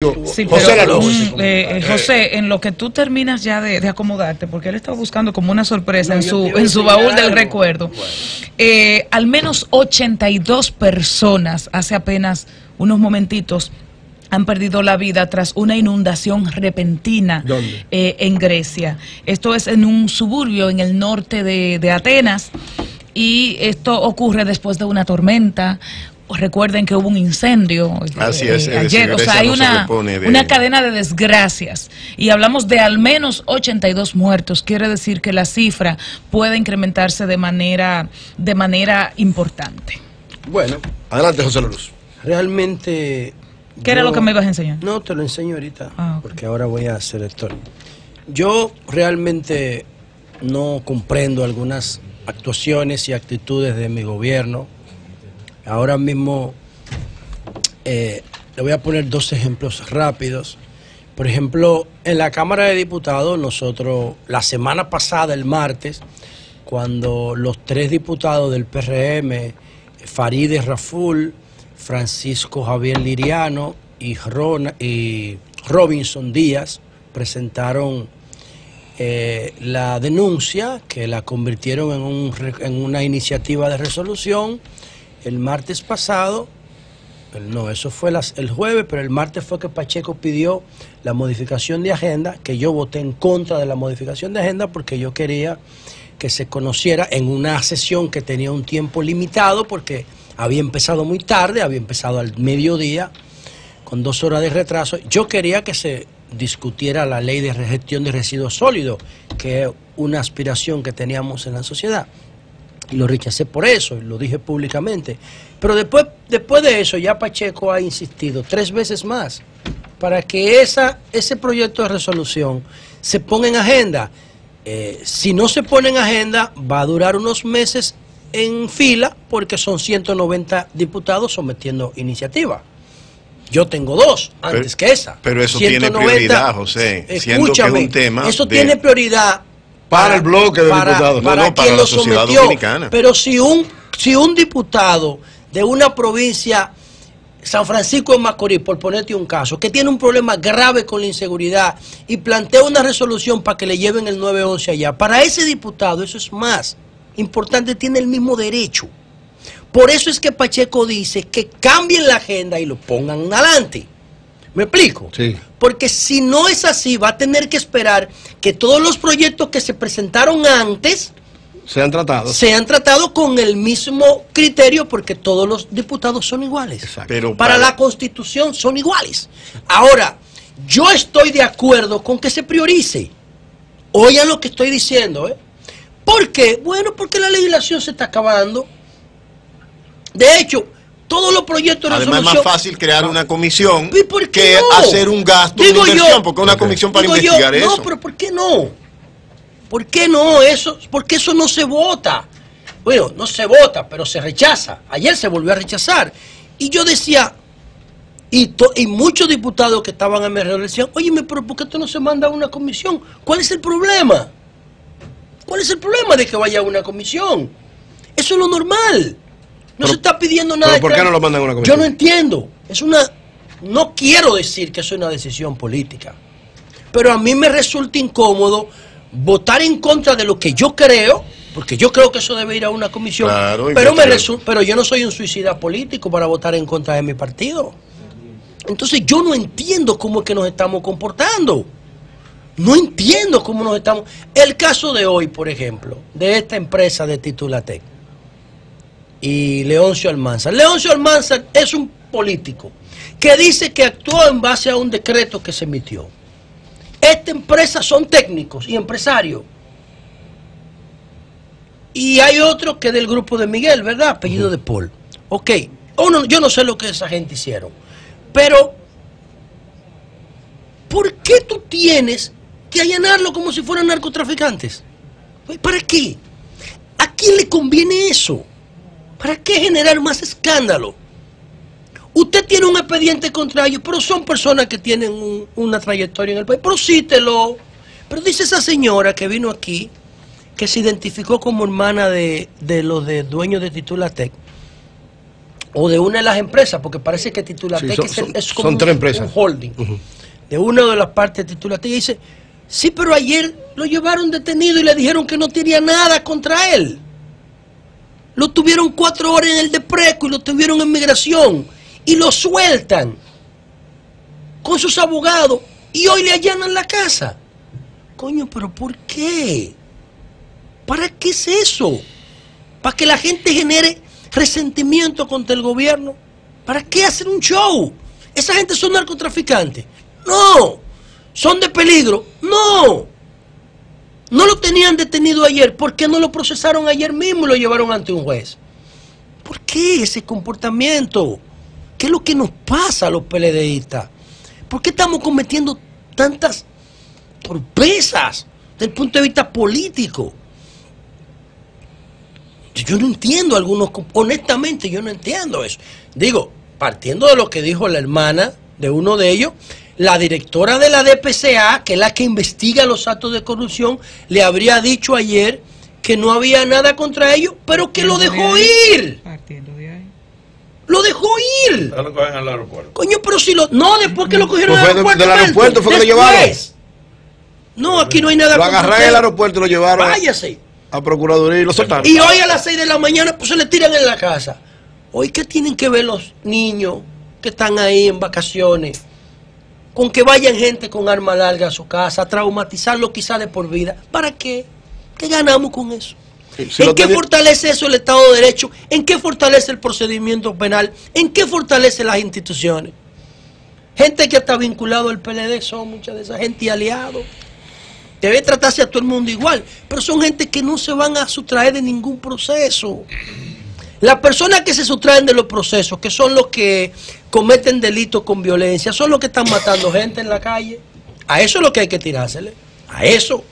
Sí, José pero, Luz. José, en lo que tú terminas ya de acomodarte, porque él estaba buscando como una sorpresa en su baúl del recuerdo. Al menos 82 personas hace apenas unos momentitos han perdido la vida tras una inundación repentina en Grecia. Esto es en un suburbio en el norte de Atenas, y esto ocurre después de una tormenta. Recuerden que hubo un incendio ayer, o sea, hay una cadena de desgracias, y hablamos de al menos 82 muertos. Quiere decir que la cifra puede incrementarse de manera importante. Bueno, adelante, José Luz. Realmente... ¿Qué era lo que me ibas a enseñar? No, te lo enseño ahorita, okay. Porque ahora voy a ser lector. Yo realmente no comprendo algunas actuaciones y actitudes de mi gobierno. Ahora mismo le voy a poner dos ejemplos rápidos. Por ejemplo, en la Cámara de Diputados, nosotros la semana pasada, el martes, cuando los tres diputados del PRM, Farideh Raful, Francisco Javier Liriano y Robinson Díaz, presentaron la denuncia, que la convirtieron en una iniciativa de resolución. El martes pasado, no, eso fue el jueves, pero el martes fue que Pacheco pidió la modificación de agenda, que yo voté en contra de la modificación de agenda porque yo quería que se conociera en una sesión que tenía un tiempo limitado, porque había empezado muy tarde, había empezado al mediodía, con 2 horas de retraso. Yo quería que se discutiera la ley de gestión de residuos sólidos, que es una aspiración que teníamos en la sociedad. Y lo rechacé por eso, y lo dije públicamente. Pero después de eso, ya Pacheco ha insistido 3 veces más para que ese proyecto de resolución se ponga en agenda. Si no se pone en agenda, va a durar unos meses en fila, porque son 190 diputados sometiendo iniciativa. Yo tengo 2 antes que esa. Pero eso 190, tiene prioridad, José. Escúchame, siendo que es un tema eso tiene prioridad para el bloque de diputados, para la sociedad dominicana. Pero si un diputado de una provincia, San Francisco de Macorís, por ponerte un caso, que tiene un problema grave con la inseguridad y plantea una resolución para que le lleven el 911 allá, para ese diputado eso es más importante, tiene el mismo derecho. Por eso es que Pacheco dice que cambien la agenda y lo pongan adelante. ¿Me explico? Sí. Porque si no es así, va a tener que esperar que todos los proyectos que se presentaron antes sean tratados con el mismo criterio, porque todos los diputados son iguales. Pero para la Constitución son iguales. Ahora, yo estoy de acuerdo con que se priorice. Oigan lo que estoy diciendo, ¿eh? ¿Por qué? Bueno, porque la legislación se está acabando. De hecho, todos los proyectos de resolución... Además es más fácil crear una comisión que hacer un gasto de inversión, porque una comisión para investigar eso. No, pero ¿por qué no? ¿Por qué no? Porque eso no se vota. Bueno, no se vota, pero se rechaza. Ayer se volvió a rechazar. Y yo decía, y muchos diputados que estaban a mi alrededor decían, óyeme, pero ¿por qué esto no se manda a una comisión? ¿Cuál es el problema? ¿Cuál es el problema de que vaya a una comisión? Eso es lo normal. No se está pidiendo nada. ¿Pero por qué no lo mandan a una comisión? Yo no entiendo. No quiero decir que eso es una decisión política, pero a mí me resulta incómodo votar en contra de lo que yo creo, porque yo creo que eso debe ir a una comisión. Claro, pero yo no soy un suicida político para votar en contra de mi partido. Entonces yo no entiendo cómo es que nos estamos comportando. No entiendo cómo nos estamos... El caso de hoy, por ejemplo, de esta empresa de Titulatec y Leoncio Almanzar. Leoncio Almanzar es un político que dice que actuó en base a un decreto que se emitió. Esta empresa son técnicos y empresarios. Y hay otro que es del grupo de Miguel, ¿verdad? Apellido de Paul. Ok. Yo no sé lo que esa gente hicieron. Pero, ¿por qué tú tienes que allanarlo como si fueran narcotraficantes? ¿Para qué? ¿A quién le conviene eso? ¿Para qué generar más escándalo? Usted tiene un expediente contra ellos, pero son personas que tienen una trayectoria en el país. Prosítelo. Pero dice esa señora que vino aquí, que se identificó como hermana de los dueños de Titulatec, o de una de las empresas, porque parece que Titulatec es como son 3 empresas. Un holding, de una de las partes de Titulatec, y dice, sí, pero ayer lo llevaron detenido y le dijeron que no tenía nada contra él. Lo tuvieron 4 horas en el Depreco y lo tuvieron en migración y lo sueltan con sus abogados y hoy le allanan la casa. Coño, pero ¿por qué? ¿Para qué es eso? ¿Para que la gente genere resentimiento contra el gobierno? ¿Para qué hacer un show? ¿Esa gente son narcotraficantes? No. ¿Son de peligro? No. No lo tenían detenido ayer. ¿Por qué no lo procesaron ayer mismo y lo llevaron ante un juez? ¿Por qué ese comportamiento? ¿Qué es lo que nos pasa a los PLDistas? ¿Por qué estamos cometiendo tantas torpezas desde el punto de vista político? Yo no entiendo honestamente yo no entiendo eso. Digo, partiendo de lo que dijo la hermana de uno de ellos, la directora de la DPCA, que es la que investiga los actos de corrupción, le habría dicho ayer que no había nada contra ellos, pero que lo dejó ir. Partiendo de ahí. Lo dejó ir. Ya lo cogen al aeropuerto. Coño, pero si lo... No, después que lo cogieron al aeropuerto. Del aeropuerto fue que lo llevaron. No, aquí no hay nada. Lo agarraron en el aeropuerto y lo llevaron. Váyase. A Procuraduría y lo soltaron. Y hoy a las 6 de la mañana pues se le tiran en la casa. Hoy, ¿qué tienen que ver los niños que están ahí en vacaciones? Con que vayan gente con arma larga a su casa, a traumatizarlo quizás de por vida. ¿Para qué? ¿Qué ganamos con eso? ¿En qué fortalece eso el Estado de Derecho? ¿En qué fortalece el procedimiento penal? ¿En qué fortalece las instituciones? Gente que está vinculado al PLD son muchas de esas gente y aliados. Debe tratarse a todo el mundo igual, pero son gente que no se van a sustraer de ningún proceso. Las personas que se sustraen de los procesos, que son los que cometen delitos con violencia, son los que están matando gente en la calle. A eso es lo que hay que tirársele. A eso.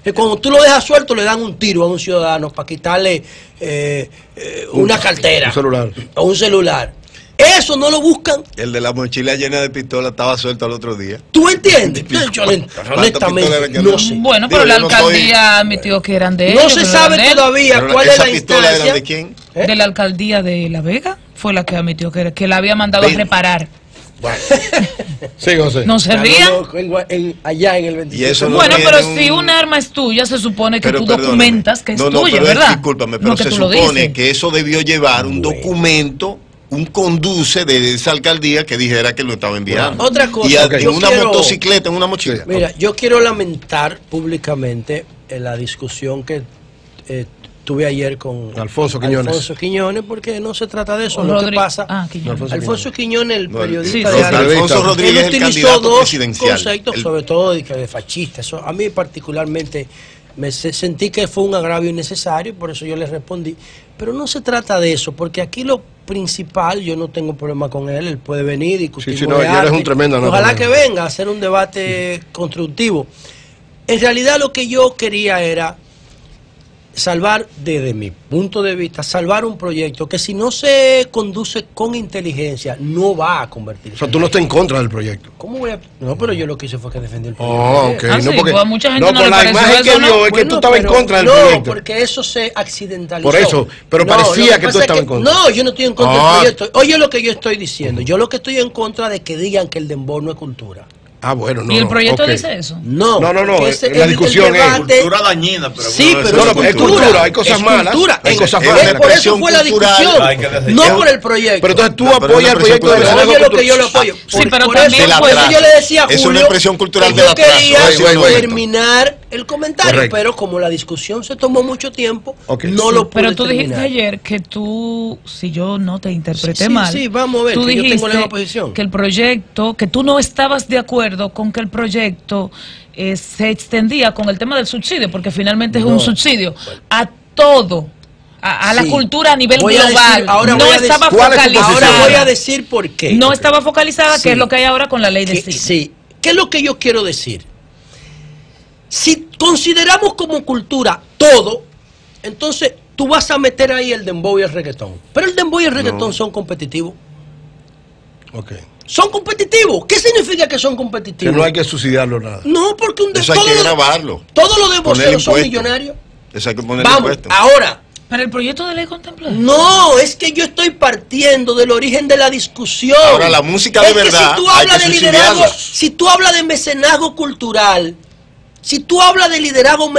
Que cuando tú lo dejas suelto le dan un tiro a un ciudadano para quitarle una cartera. Un celular. O un celular. Eso no lo buscan. El de la mochila llena de pistolas estaba suelto al otro día. ¿Tú entiendes? Yo honestamente no sé. Bueno, pero la alcaldía admitió que eran de ellos. No se sabe todavía cuál es la instancia. ¿Era de quién? De la alcaldía de La Vega. Fue la que admitió que la había mandado a reparar. Bueno. Sí, José. No se rían. Allá en el 25. Bueno, pero si un arma es tuya, se supone que tú documentas que es tuya, ¿verdad? Discúlpame, pero se supone que eso debió llevar un documento, un conduce de esa alcaldía que dijera que lo estaba enviando. Otra cosa. Y en una motocicleta, en una mochila. Mira, yo quiero lamentar públicamente la discusión que tuve ayer con Alfonso Quiñones, porque no se trata de eso. Lo que pasa, Alfonso Quiñones, el periodista de Alfonso Rodríguez, él utilizó dos conceptos, sobre todo de fascista. Eso, a mí particularmente me sentí que fue un agravio innecesario, por eso yo le respondí. Pero no se trata de eso, porque aquí lo principal, yo no tengo problema con él puede venir y discutir. Eres un tremendo. Ojalá que venga a hacer un debate constructivo. En realidad lo que yo quería era salvar, desde mi punto de vista, salvar un proyecto que si no se conduce con inteligencia, no va a convertirse. O sea, tú no estás en contra del proyecto. ¿Cómo voy a...? No, pero yo lo que hice fue que defendí el proyecto. Oh, ok. No, porque pues mucha gente no por la imagen que dio es que tú estabas en contra del proyecto. No, porque eso se accidentalizó. Por eso, pero parecía que tú estabas en contra. No, yo no estoy en contra del proyecto. Oye lo que yo estoy diciendo. Yo lo que estoy en contra de que digan que el dembow no es cultura. Ah, bueno, no. ¿Y el proyecto dice eso? No. La discusión es cultura dañina, pero sí, pero es cultura, hay cosas malas. Hay cosas malas. Por eso fue la discusión, no por el proyecto. Pero entonces tú apoyas el proyecto de desarrollo. Oye lo que yo lo apoyo. Sí, pero por también eso yo le decía a Julio, es una expresión cultural que yo quería terminar el comentario, pero como la discusión se tomó mucho tiempo, no lo pude terminar. Pero tú dijiste ayer que tú, si yo no te interpreté mal, sí, vamos a ver, tú que dijiste yo tengo la misma posición. Que el proyecto, que tú no estabas de acuerdo con que el proyecto se extendía con el tema del subsidio, porque finalmente es un subsidio a todo, a la cultura a nivel global. No estaba focalizada. Ahora voy a decir por qué. No estaba focalizada, que es lo que hay ahora con la ley de cine. Sí, ¿qué es lo que yo quiero decir? Si consideramos como cultura todo, entonces tú vas a meter ahí el dembow y el reggaetón. Pero el dembow y el reggaetón son competitivos. Ok. Son competitivos. ¿Qué significa que son competitivos? Que no hay que subsidiarlo nada. No, porque eso hay que grabarlo. Todos los demboceros son millonarios. Eso hay que poner impuestos. Ahora, ¿Para el proyecto de ley contempla? No, es que yo estoy partiendo del origen de la discusión. Ahora, la música de verdad, si tú hay hablas que de liderazgo, subsidiarla. si tú hablas de mecenazgo cultural, si tú hablas de liderazgo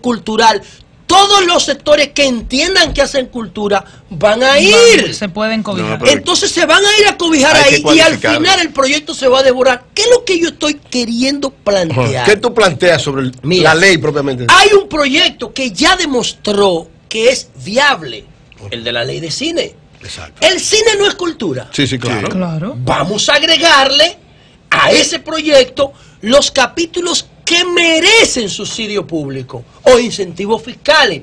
cultural, todos los sectores que entiendan que hacen cultura van a ir. Se pueden cobijar. No, pero- Entonces se van a ir a cobijar Hay que ahí y al cualificarlo. final el proyecto se va a devorar. ¿Qué es lo que yo estoy queriendo plantear? ¿Qué tú planteas sobre Mira, la ley propiamente? Hay un proyecto que ya demostró que es viable, el de la ley de cine. Exacto. El cine no es cultura. Sí, sí, claro. Claro. Vamos a agregarle a ese proyecto los capítulos que merecen subsidio público o incentivos fiscales.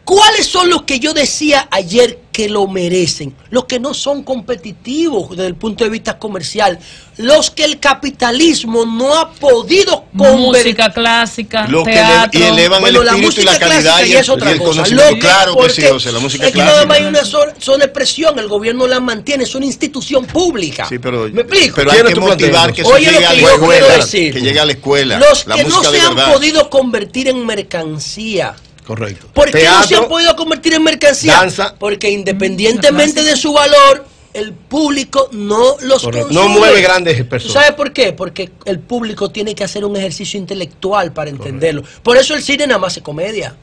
¿Cuáles son los que yo decía ayer que lo merecen? Los que no son competitivos desde el punto de vista comercial. Los que el capitalismo no ha podido convertir. Música clásica, Lo que teatro. y elevan Bueno, el la espíritu y la música calidad clásica y ya es el otra cosa. conocimiento. Lo que- Claro que sí, porque o sea, la música es que nada más hay clásica. una sola expresión, el gobierno la mantiene, es una institución pública. Sí, pero, ¿Me explico? pero hay ¿Quién es que tu motivar planteamiento? que eso Oye, lo llegue a que la yo quiero escuela. decir. Que llegue a la escuela. Los La que no música de se han verdad. podido convertir en mercancía. Correcto. ¿Por qué no se Teatro, han podido convertir en mercancía? danza. Porque independientemente de su valor, el público no los Correcto. consume. No mueve grandes ¿Tú personas. sabes por qué? Porque el público tiene que hacer un ejercicio intelectual para entenderlo. Por eso el cine nada más es comedia.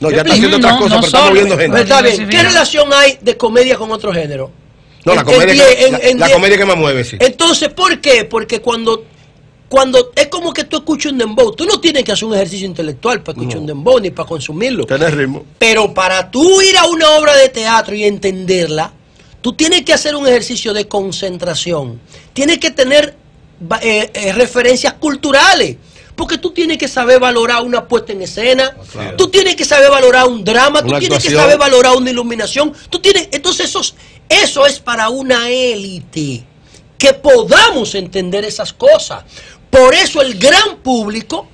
No, ¿Me ya está explico? haciendo otras No, cosas, no pero está solo. moviendo Pues gente. está bien. ¿Qué diversifica. relación hay de comedia con otro género? No, la En- comedia, en que, diez- en la diez- comedia que más mueve, sí. Entonces, ¿por qué? Porque cuando es como que tú escuchas un dembow, tú no tienes que hacer un ejercicio intelectual para escuchar un dembow ni para consumirlo. Tener ritmo. Pero para tú ir a una obra de teatro y entenderla, tú tienes que hacer un ejercicio de concentración. Tienes que tener referencias culturales. Porque tú tienes que saber valorar una puesta en escena, tú tienes que saber valorar un drama, tú Una tienes que actuación. saber valorar una iluminación. Entonces eso es para una élite. Que podamos entender esas cosas. Por eso el gran público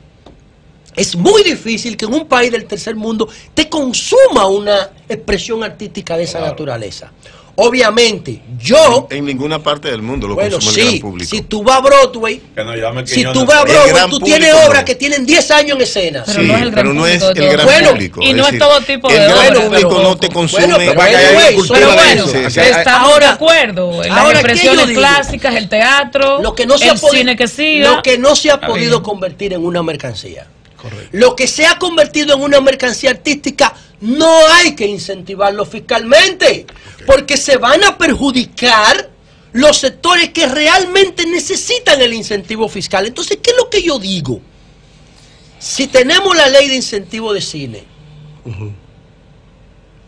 es muy difícil que en un país del tercer mundo te consuma una expresión artística de esa naturaleza. Obviamente, yo, En ninguna parte del mundo lo bueno, consume el gran sí, público. si tú vas a Broadway, Que no llame si Quiñones. tú vas a El Broadway, gran tú público tienes obras no. que tienen 10 años en escena. Pero Sí, no es el gran pero no es público de el gran todo. Bueno, público. y no es decir, todo tipo de el gran obras, público pero- no te consume. Bueno, pero Vaya, hay anyway, una cultura Pero de bueno, eso. sí, sí. estamos Ahora- de acuerdo. Las ahora, ¿qué yo expresiones digo? clásicas, el teatro, Lo que no se el ha podido, cine que siga. lo que no se ha Está podido bien. convertir en una mercancía. Correcto. Lo que se ha convertido en una mercancía artística no hay que incentivarlo fiscalmente, porque se van a perjudicar los sectores que realmente necesitan el incentivo fiscal. Entonces, ¿qué es lo que yo digo? Si tenemos la ley de incentivo de cine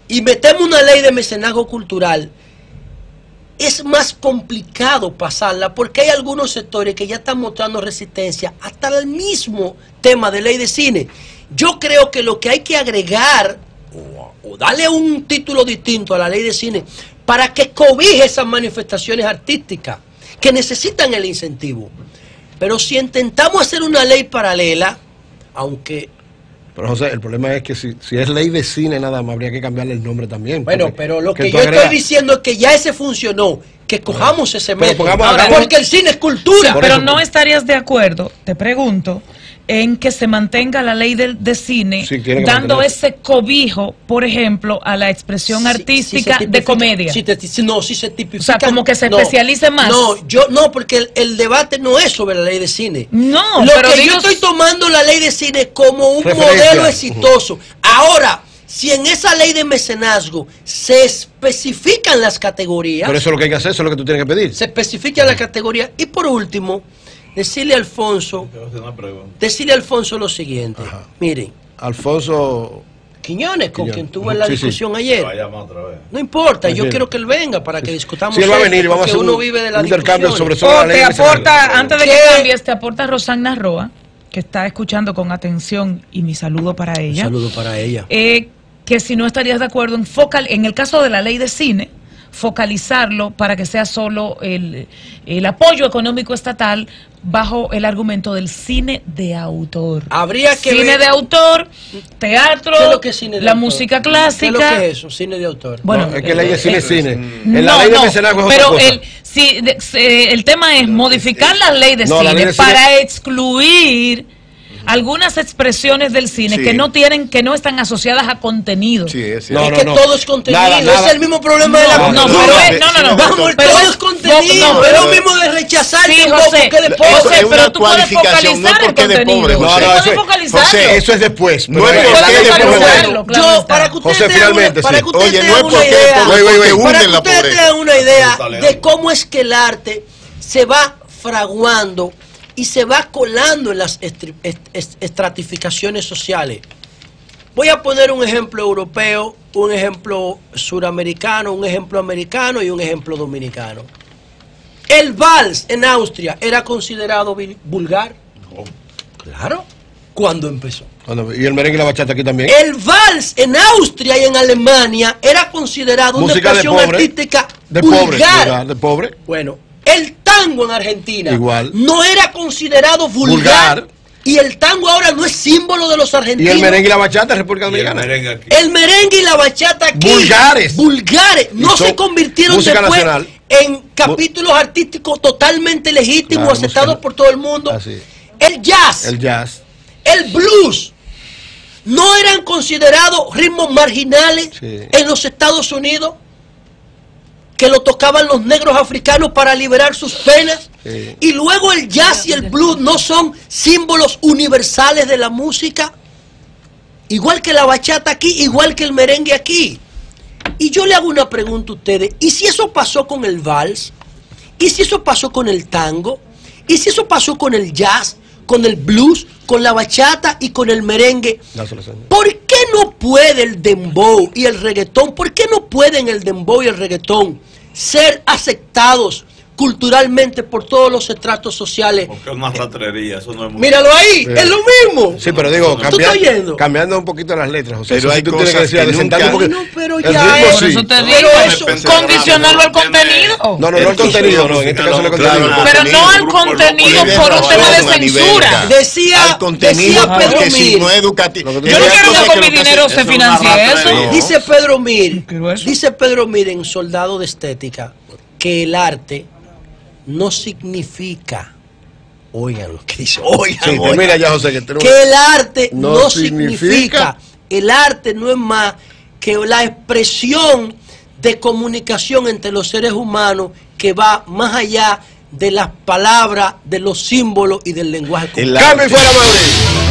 y metemos una ley de mecenazgo cultural, es más complicado pasarla porque hay algunos sectores que ya están mostrando resistencia hasta el mismo tema de ley de cine. Yo creo que lo que hay que agregar o darle un título distinto a la ley de cine para que cobije esas manifestaciones artísticas que necesitan el incentivo. Pero si intentamos hacer una ley paralela, aunque... Pero José, el problema es que si es ley de cine nada más, habría que cambiarle el nombre también. Bueno, porque- pero lo que tú yo agregas- estoy diciendo es que ya ese funcionó, que cojamos ese Pero método, pongamos- Ahora, porque el cine es cultura. Por Pero eso- no estarías de acuerdo, te pregunto, en que se mantenga la ley de cine Sí, tiene que dando mantenerse. ese cobijo, por ejemplo, a la expresión Sí, artística sí se de tipifica- comedia. sí se tipifica. O sea, como que se No, especialice más. No, porque el debate no es sobre la ley de cine. No, Lo pero que digo- yo estoy tomando la ley de cine como un Referencia. modelo exitoso. Ahora, si en esa ley de mecenazgo se especifican las categorías, Pero eso es lo que hay que hacer, eso es lo que tú tienes que pedir. se especifican las categorías, y por último, decirle a Alfonso lo siguiente. Ajá. Miren, Alfonso, Quiñones, con Quiñones. quien tuve la Sí, sí. discusión ayer. Va a llamar otra vez. No importa, yo Sí. quiero que él venga para que discutamos sí, él va a esto, venir y vamos a porque hacer uno un, vive de la un intercambio discusión. sobre O la ley te de mecenazgo. aporta, antes de que ¿Qué? cambies, te aporta Rosana Roa, que está escuchando con atención, y mi saludo para Un ella. saludo para ella. Que si no estarías de acuerdo en el caso de la ley de cine, focalizarlo para que sea solo el apoyo económico estatal bajo el argumento del cine de autor. Habría que cine ver- de autor, teatro, ¿Qué es lo que es cine de la autor? música ¿Qué es lo clásica. que es eso? Cine de autor. Bueno, No, es que ley de cine es cine. En no, la ley de no, mecenazgo es pero otra cosa. el tema es modificar la ley de No, la cine ley de cine- para excluir algunas expresiones del cine que no están asociadas a contenido. Sí, es No, es que todo es contenido. Es el mismo problema de la Vamos, todo es contenido. Es lo mismo de rechazar que José, porque de pobre. Eso es una pero tú puedes cualificación, no es focalizar el porque de pobre. contenido. José, eso es después. No es pero porque de focalizarlo, pobre. claro Yo, está. para que ustedes José, finalmente, para sí. que ustedes Oye, no tengan es una porque idea, de pobre, porque para hunden que la ustedes pobreza. tengan una idea de cómo es que el arte se va fraguando y se va colando en las estratificaciones sociales. Voy a poner un ejemplo europeo, un ejemplo suramericano, un ejemplo americano y un ejemplo dominicano. ¿El vals en Austria era considerado vulgar? No. Claro. ¿Cuándo empezó? Y el merengue y la bachata aquí también. El vals en Austria y en Alemania era considerado una Música de expresión pobre, artística de pobre, vulgar. de pobre. Bueno, el tango en Argentina Igual. no era considerado vulgar. Y el tango ahora no es símbolo de los Y argentinos. el merengue y la bachata en República Y el Dominicana. merengue aquí. El merengue y la bachata aquí. Vulgares. Vulgares. No Y son se convirtieron música después nacional. en capítulos artísticos totalmente legítimos, Claro, aceptados música- por todo el mundo. Así. El jazz. El jazz. El blues no eran considerados ritmos marginales en los Estados Unidos, que lo tocaban los negros africanos para liberar sus penas. Y luego el jazz y el blues no son símbolos universales de la música, igual que la bachata aquí, igual que el merengue aquí. Y yo le hago una pregunta a ustedes: ¿y si eso pasó con el vals? ¿Y si eso pasó con el tango? ¿Y si eso pasó con el jazz, con el blues, con la bachata y con el merengue? ¿Por qué no puede el dembow y el reggaetón? ¿Por qué no pueden el dembow y el reggaetón ser aceptados culturalmente por todos los estratos sociales? Porque es una ratrería, eso no es muy... Míralo ahí, es lo mismo. Sí, pero digo, ¿Tú estás oyendo? cambiando un poquito las letras, José. Pero Eso hay sí tú tienes cosas que adecentarlo un nunca- poquito. No, pero El ya ritmo es- Por eso sí. te Pero digo, eso- condicionarlo al contenido. No el contenido, no, en este caso no el Claro, contenido. Pero no al Grupo, el contenido Tiene por un razón, tema de Anibelca. censura. Decía Pedro Pedro si Mir. no es educativo. Lo que tú Yo no Hay quiero cosas que con lo mi que dinero hace- se es una financie eso. ratrería. Dice Pedro Mir, Pero eso- dice Pedro Mir en Soldado de Estética, que el arte no significa, oigan lo que dice, oigan, Sí, oigan, termina ya, José, que tenemos... que el arte No no significa- significa, el arte no es más que la expresión de comunicación entre los seres humanos que va más allá de las palabras, de los símbolos y del lenguaje. El Cambio y arte. fuera, Mauricio.